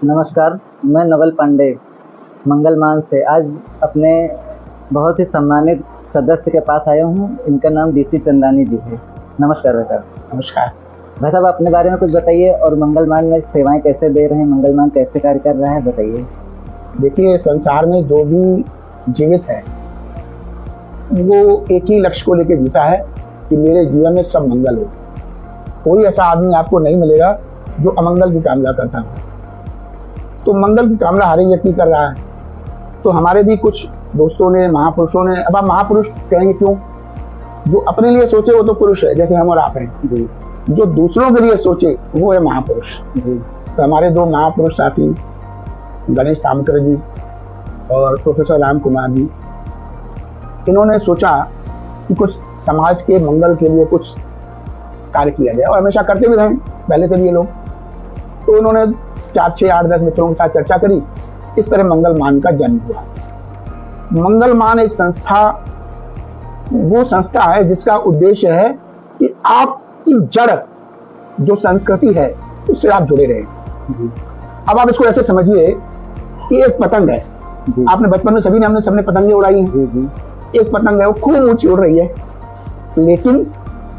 नमस्कार, मैं नवल पांडे मंगलमान से आज अपने बहुत ही सम्मानित सदस्य के पास आया हूँ। इनका नाम डीसी चंदानी जी है। नमस्कार भाई साहब। नमस्कार। भाई साहब अपने बारे में कुछ बताइए और मंगलमान में सेवाएं कैसे दे रहे हैं, मंगलमान कैसे कार्य कर रहा है, बताइए। देखिए, संसार में जो भी जीवित है वो एक ही लक्ष्य को लेकर जीता है कि मेरे जीवन में सब मंगल हो। कोई ऐसा आदमी आपको नहीं मिलेगा जो अमंगल की कामना करता हो। तो मंगल की कामना हर एक व्यक्ति कर रहा है। तो हमारे भी कुछ दोस्तों ने, महापुरुषों ने, अब आप महापुरुष कहेंगे क्यों? जो अपने लिए सोचे वो तो पुरुष है, जैसे हम और आप हैं जी। जो दूसरों के लिए सोचे वो है महापुरुष जी। तो हमारे दो महापुरुष साथी गणेश तामकर जी और प्रोफेसर राम कुमार जी, इन्होंने सोचा कि कुछ समाज के मंगल के लिए कुछ कार्य किया जाए और हमेशा करते भी रहे पहले से भी ये लोग। तो उन्होंने 4, 6, 8, 10 मित्रों के साथ चर्चा करी। इस तरह मंगलमान का जन्म हुआ। मंगलमान एक संस्था, वो संस्था है जिसका उद्देश्य है कि आपकी जड़ जो संस्कृति है उससे आप जुड़े रहे। जी। अब आप इसको ऐसे समझिए कि एक पतंग है। जी। आपने बचपन में हमने सबने पतंगे उड़ाई हैं। जी। जी। एक पतंग है, वो खूब ऊंची उड़ रही है, लेकिन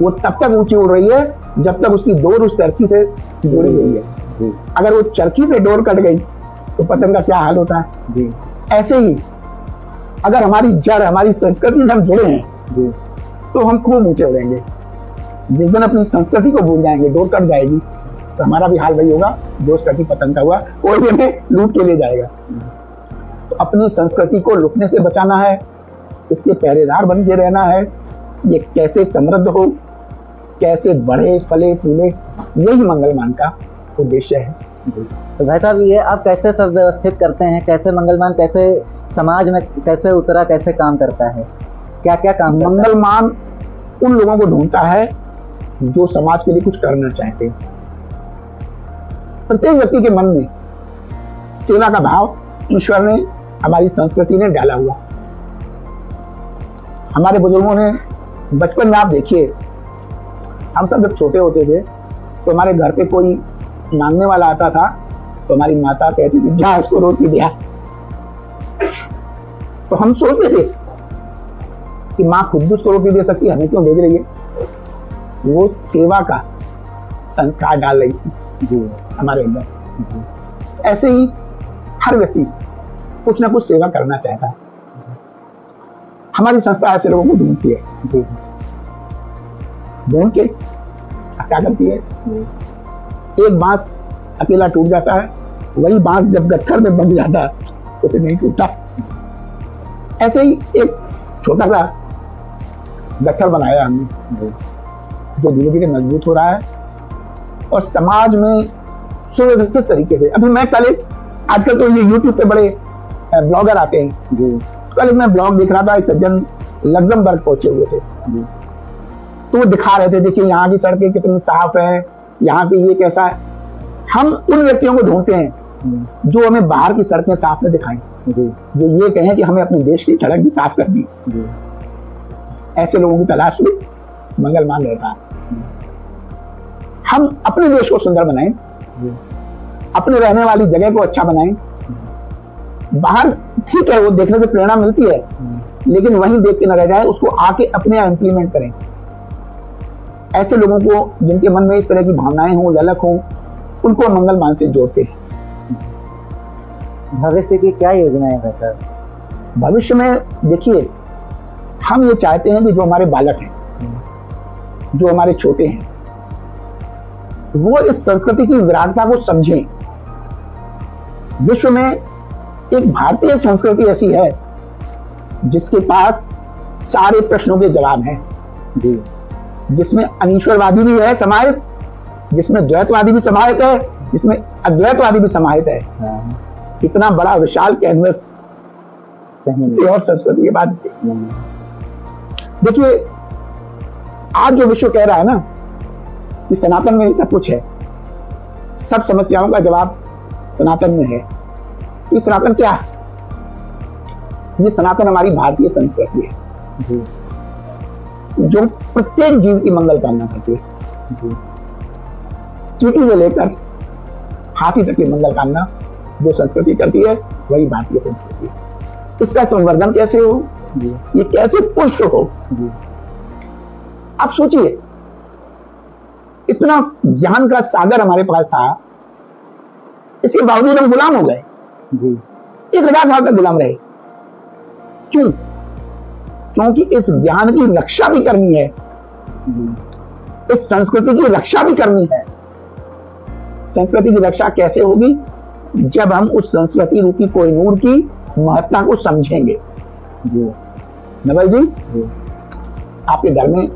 वो तब तक ऊंची उड़ रही है जब तक उसकी डोर उस चरखी से जुड़ी हुई है। जी। अगर वो चरखी से डोर कट गई तो पतंग का क्या हाल होता है। जी। ऐसे ही अगर हमारी जड़, हमारी संस्कृति से हम जुड़े हैं जी। तो हम खूब ऊंचे उड़ेंगे। जिस दिन अपनी संस्कृति को भूल जाएंगे, डोर कट जाएगी, तो हमारा भी हाल वही होगा जो उस कटी पतंग का हुआ, कोई भी हमें लूट के ले जाएगा। तो अपनी संस्कृति को लुटने से बचाना है, इसके पहरेदार बन के रहना है। ये कैसे समृद्ध हो, कैसे बढ़े, फले, फूले, यही मंगलमान का उद्देश्य है। जी। तो भाई साहब ये आप कैसे सब व्यवस्थित करते हैं, कैसे मंगलमान कैसे समाज में कैसे उतरा, कैसे काम करता है, क्या क्या काम करता है? मंगलमान उन लोगों को ढूंढता है जो समाज के लिए कुछ करना चाहते हैं। प्रत्येक व्यक्ति के मन में सेवा का भाव ईश्वर ने, हमारी संस्कृति ने डाला हुआ। हमारे बुजुर्गों ने बचपन में, आप देखिए, हम सब जब छोटे होते थे तो हमारे घर पे कोई मांगने वाला आता था तो हमारी माता कहती थी जा इसको रोटी दिया। तो हम सोचते थे कि माँ खुद भी उसको रोटी दे सकती है, हमें क्यों भेज रही है। वो सेवा का संस्कार डाल रही थी जी हमारे अंदर। ऐसे ही हर व्यक्ति कुछ ना कुछ सेवा करना चाहता है। हमारी संस्था ऐसे लोगों को ढूंढती है। जी। ढूंढ के क्या करती है, एक बांस अकेला टूट जाता है, वही बांस जब गट्ठर में बंध जाता है तो फिर नहीं टूटता। ऐसे ही एक छोटा सा गट्ठर बनाया हमने जो धीरे धीरे मजबूत हो रहा है और समाज में सुव्यवस्थित तरीके से। अभी मैं आजकल तो ये YouTube पे बड़े ब्लॉगर आते हैं। जी। कल मैं ब्लॉग देख रहा था, एक सज्जन लग्जमबर्ग पहुंचे हुए थे। जी। तो वो दिखा रहे थे, देखिए यहाँ की सड़कें कितनी साफ है, यहाँ पे ये कैसा है। हम उन व्यक्तियों को ढूंढते हैं जो हमें बाहर की सड़कें साफ न दिखाएं, जी। जो ये कहें कि हमें अपने देश की सड़क भी साफ कर दी। ऐसे लोगों की तलाश में मंगलमान रहता है। हम अपने देश को सुंदर बनाएं, अपने रहने वाली जगह को अच्छा बनाएं। बाहर ठीक है, वो देखने से प्रेरणा मिलती है, लेकिन वहीं देख के न रह जाए, उसको आके अपने यहाँ इंप्लीमेंट करें। ऐसे लोगों को जिनके मन में इस तरह की भावनाएं हों, ललक हों, उनको मंगलमान से जोड़ते हैं। भविष्य की क्या योजनाएं है सर? भविष्य में देखिए, हम ये चाहते हैं कि जो हमारे बालक हैं, जो हमारे छोटे हैं, वो इस संस्कृति की विराटता को समझें। विश्व में एक भारतीय संस्कृति ऐसी है जिसके पास सारे प्रश्नों के जवाब हैं। जी। जिसमें अनीश्वरवादी भी है समाहित, जिसमें द्वैतवादी भी समाहित है, जिसमें अद्वैतवादी भी समाहित है। इतना बड़ा विशाल कैनवस कहीं और संस्कृति के बाद। देखिए, आज जो विश्व कह रहा है ना कि सनातन में सब कुछ है, सब समस्याओं का जवाब सनातन में है। ये सनातन क्या है? ये सनातन हमारी भारतीय संस्कृति है जी, जो प्रत्येक जीव की मंगल कामना करती है। जी, चींटी से लेकर हाथी तक की मंगल कामना जो संस्कृति करती है वही भारतीय संस्कृति है। इसका संवर्धन कैसे हो, जी ये कैसे पुष्ट हो। जी आप सोचिए, इतना ज्ञान का सागर हमारे पास था, इसके बावजूद हम गुलाम हो गए। जी 1000 साल तक गुलाम रहे। क्यों? क्योंकि इस ज्ञान की रक्षा भी करनी है, जी इस संस्कृति की रक्षा भी करनी है। संस्कृति की रक्षा कैसे होगी? जब हम उस संस्कृति रूपी कोहिनूर की महत्ता को समझेंगे। जी नवल जी, जी आपके घर में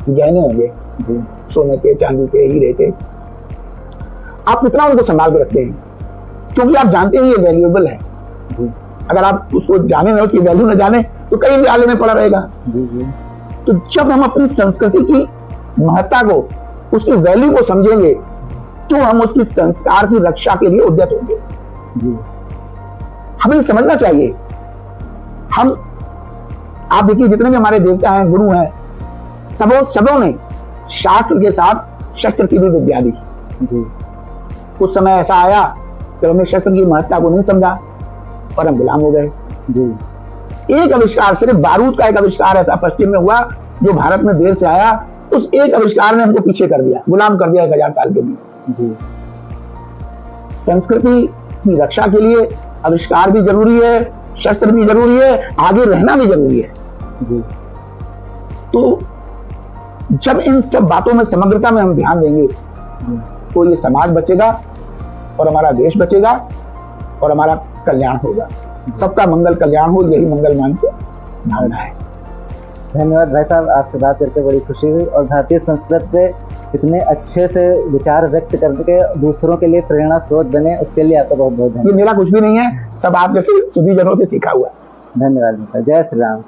गहने होंगे, जी सोने के, चांदी के, हीरे के। आप कितना उनको संभाल के रखते हैं? क्योंकि आप जानते हैं ये वैल्यूएबल है। जी अगर आप उसको जाने ना, उसकी वैल्यू ना जाने, तो कहीं भी आले में पड़ा रहेगा। जी जी तो जब हम अपनी संस्कृति की महत्ता को, उसकी वैल्यू को समझेंगे, तो हम उसकी संस्कार की रक्षा के लिए उद्यत होंगे। जी हमें समझना चाहिए। हम, आप देखिए, जितने भी हमारे देवता हैं, गुरु हैं, सबों ने शास्त्र के साथ शस्त्र की भी विद्या दी। जी कुछ समय ऐसा आया जब हमने शस्त्र की महत्ता को नहीं समझा और हम गुलाम हो गए। जी एक आविष्कार, सिर्फ बारूद का एक आविष्कार ऐसा पश्चिम में हुआ जो भारत में देर से आया, उस एक आविष्कार ने हमको पीछे कर दिया, गुलाम कर दिया 1000 साल के लिए। जी संस्कृति की रक्षा के लिए आविष्कार भी जरूरी है, शस्त्र भी जरूरी है, आगे रहना भी जरूरी है। जी तो जब इन सब बातों में समग्रता में हम ध्यान देंगे, तो ये समाज बचेगा और हमारा देश बचेगा और हमारा कल्याण होगा। सबका मंगल कल्याण हो, यही मंगलमान की भावना है। धन्यवाद भाई साहब, आपसे बात करके बड़ी खुशी हुई और भारतीय संस्कृति पे इतने अच्छे से विचार व्यक्त करके दूसरों के लिए प्रेरणा स्रोत बने, उसके लिए आपका बहुत बहुत ये धन्यवाद। मेरा कुछ भी नहीं है, सब आप जैसे सुधी जनों से सीखा हुआ। धन्यवाद भाई साहब, जय श्री राम।